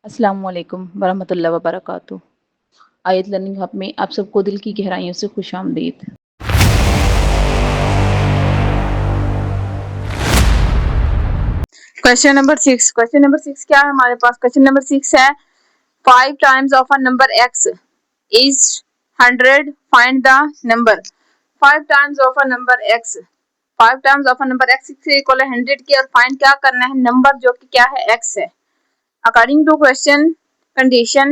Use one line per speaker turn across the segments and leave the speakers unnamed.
अस्सलामुअलैकुम वरहमतुल्लाहि वबरकातुहू। आयत लर्निंग हब में आप सबको दिल की गहराइयों से खुशामदीद।
Question number 6। क्वेश्चन नंबर 6 क्या है हमारे पास? क्वेश्चन नंबर 6 है 5 times of a number x is 100, find the number. 5 times of a number x, 5 times of a number x से इक्वल है 100 की, और फाइंड क्या करना है? नंबर जो कि क्या है? x है। According to question condition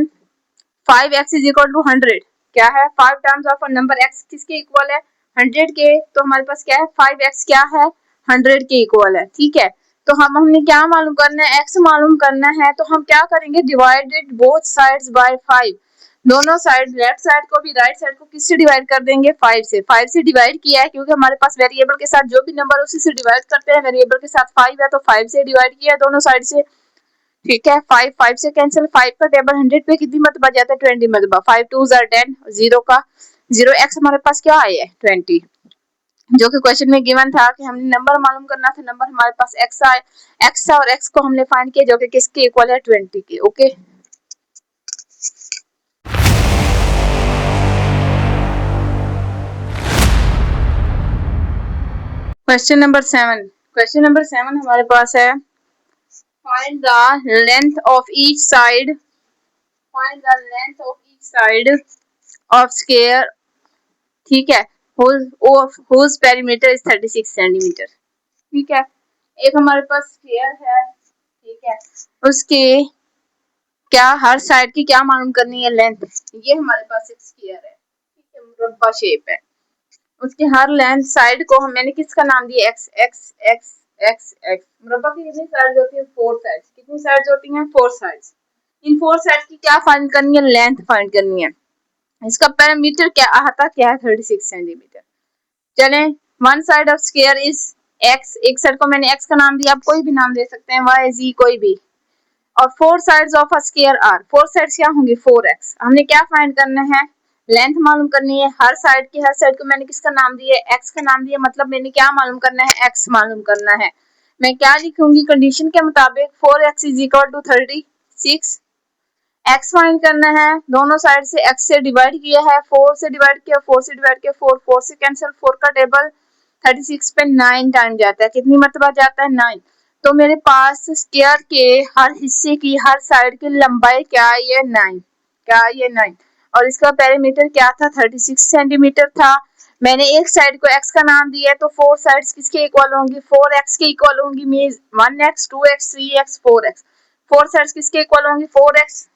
5x is equal to 100 क्या है? 5 times of a number x किसके इक्वल है? 100 के। तो हमारे पास क्या है? 5x क्या है? 100 के इक्वल है। ठीक है, तो हमने क्या मालूम करना है? x मालूम करना है। तो हम क्या करेंगे? Divided both sides by 5। दोनों साइड, लेफ्ट साइड को भी राइट साइड को किससे डिवाइड कर देंगे? 5 से। 5 से डिवाइड किया है क्योंकि हमारे पास वेरिएबल के साथ जो भी नंबर उसी से डिवाइड करते हैं। वेरिएबल के साथ 5 है तो 5 से डिवाइड किया दोनों साइड से। ठीक है, 5 से कैंसिल। 5 का टेबल 100 पे कितनी मरतबा जाता है? 20 मरतबा। 5 2 ज़ार 10, 0 का 0, x हमारे पास क्या आया है? 20, जो कि क्वेश्चन में गिवन था कि हमने नंबर मालूम करना था। नंबर हमारे पास x आया, x था, और x को हमने फाइंड किया जो कि किसके इक्वल है? 20 के। Okay, question number 7। Question number 7 हमारे पास है find the length of each side, find the length of each side of square. ठीक है, whose perimeter is 36 सेंटीमीटर। ठीक है, एक हमारे पास स्फीयर है। ठीक है, उसके क्या हर साइड की क्या मालूम करनी है? लेंथ। ये हमारे पास एक स्फीयर है, ठीक है, मुरब्बा शेप है। उसके हर लेंथ साइड को मैंने किसका नाम दिया? X. X x x x. मुरब्बा की कितनी साइड होती है? 4 साइड्स। कितनी साइड्स होती हैं? 4 साइड्स। इन 4 साइड्स की क्या फाइंड करनी है? लेंथ फाइंड करनी है। इसका पैरामीटर क्या आता? क्या है? 36 सेंटीमीटर। चले, one side of square is x, एक साइड को मैंने x का नाम दिया, आप कोई भी नाम दे सकते हैं, y z कोई भी। और 4 sides of a square are, 4 sides क्या होंगी? 4x। हमने क्या फाइंड करना है? लेंथ मालूम करनी है। हर साइड की, हर साइड को मैंने किसका नाम दिया? x का नाम दिया, मतलब मैंने क्या मालूम करना है? x मालूम करना है। मैं क्या लिखूंगी कंडीशन के मुताबिक? 4x is equal to 36। x find करना है, दोनों साइड से x से डिवाइड किया है, 4 से डिवाइड किया, 4 से डिवाइड किया, 4 4 से कैंसिल। 4 का टेबल 36 पे 9 टाइम जाता है। कितनी मरतबा जाता है? 9। तो मेरे पास स्क्वायर के हर हिस्से की, हर साइड की लंबाई क्या है? ये 9। क्या है? ये 9। और इसका पेरीमीटर क्या था? 36 सेंटीमीटर था। मैंने एक साइड को x का नाम दिया है, तो 4 साइड्स किसके इक्वल होंगी? 4x के इक्वल होंगी। Means 1x 2x 3x 4x। 4 sides किसके इक्वल होंगी? 4x।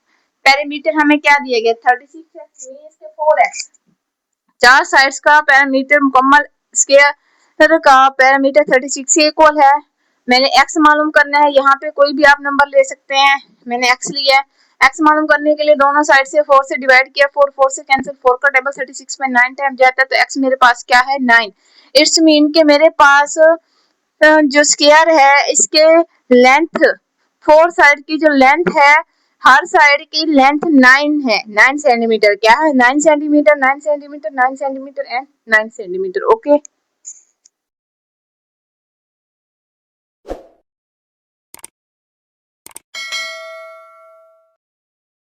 पैरामीटर हमें क्या दिया गया? 36 है, मींस के 4x। चार साइड्स का पैरामीटर मुकम्मल स्क्वायर का पैरामीटर 36 के इक्वल है। मैंने x मालूम करना है। यहाँ पे कोई भी आप नंबर ले सकते हैं, मैंने x लिया है। x मालूम करने के लिए दोनों साइड से 4 से डिवाइड किया, 4 4 से कैंसिल। 4 का टेबल 36 में 9 टाइम जाता है, तो x मेरे पास क्या है? 9। इट्स मीन के मेरे पास जो स्क्वायर है इसके लेंथ, 4 साइड की जो लेंथ है, हर साइड की लेंथ 9 है। 9 सेंटीमीटर। क्या है? 9 centimetre, 9 centimetre, 9 centimetre and 9 centimetre. Okay,